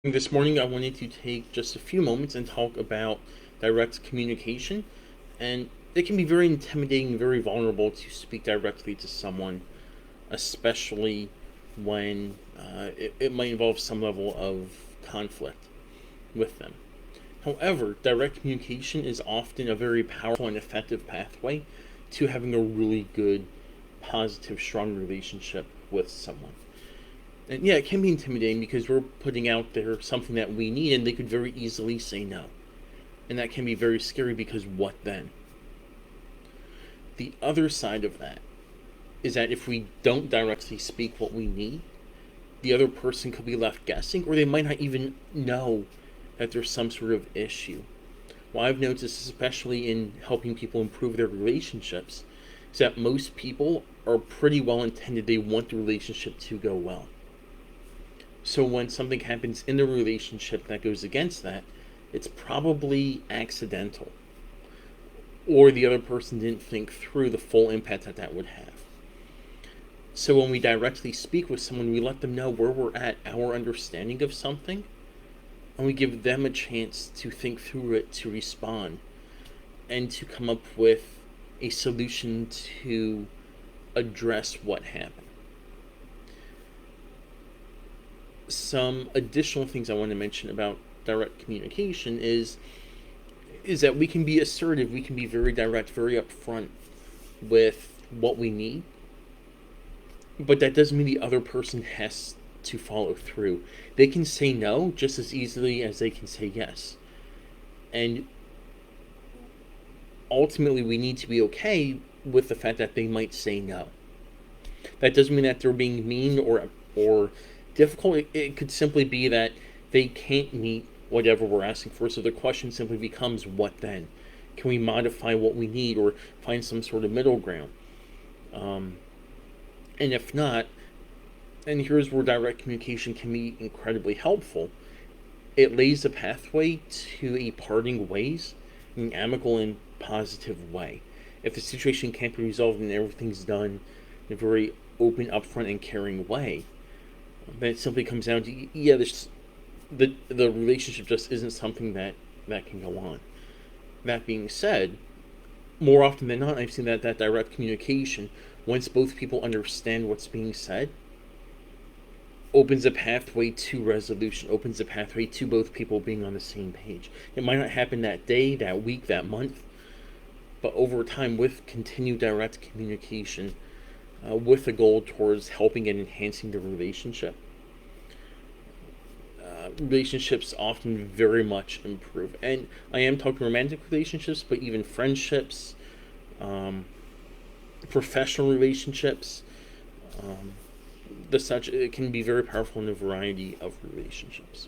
This morning, I wanted to take just a few moments and talk about direct communication. And it can be very intimidating, very vulnerable to speak directly to someone, especially when it might involve some level of conflict with them. However, direct communication is often a very powerful and effective pathway to having a really good, positive, strong relationship with someone. And yeah, it can be intimidating because we're putting out there something that we need and they could very easily say no. And that can be very scary because what then? The other side of that is that if we don't directly speak what we need, the other person could be left guessing or they might not even know that there's some sort of issue. What I've noticed, especially in helping people improve their relationships, is that most people are pretty well intended. They want the relationship to go well. So when something happens in the relationship that goes against that, it's probably accidental. Or the other person didn't think through the full impact that that would have. So when we directly speak with someone, we let them know where we're at, our understanding of something, and we give them a chance to think through it, to respond, and to come up with a solution to address what happened. Some additional things I want to mention about direct communication is that we can be assertive, we can be very direct, very upfront with what we need, but that doesn't mean the other person has to follow through. They can say no just as easily as they can say yes. And ultimately, we need to be okay with the fact that they might say no. That doesn't mean that they're being mean or difficult. It could simply be that they can't meet whatever we're asking for. So the question simply becomes, what then? Can we modify what we need or find some sort of middle ground? And if not, and here's where direct communication can be incredibly helpful. It lays a pathway to a parting ways in an amicable and positive way. If the situation can't be resolved and everything's done in a very open, upfront, and caring way, then it simply comes down to the relationship just isn't something that can go on. That being said, more often than not, I've seen that direct communication, once both people understand what's being said, opens a pathway to resolution, opens a pathway to both people being on the same page. It might not happen that day, that week, that month, but over time, with continued direct communication, with a goal towards helping and enhancing the relationship, relationships often very much improve. And I am talking romantic relationships, but even friendships, um, professional relationships, the such, it can be very powerful in a variety of relationships.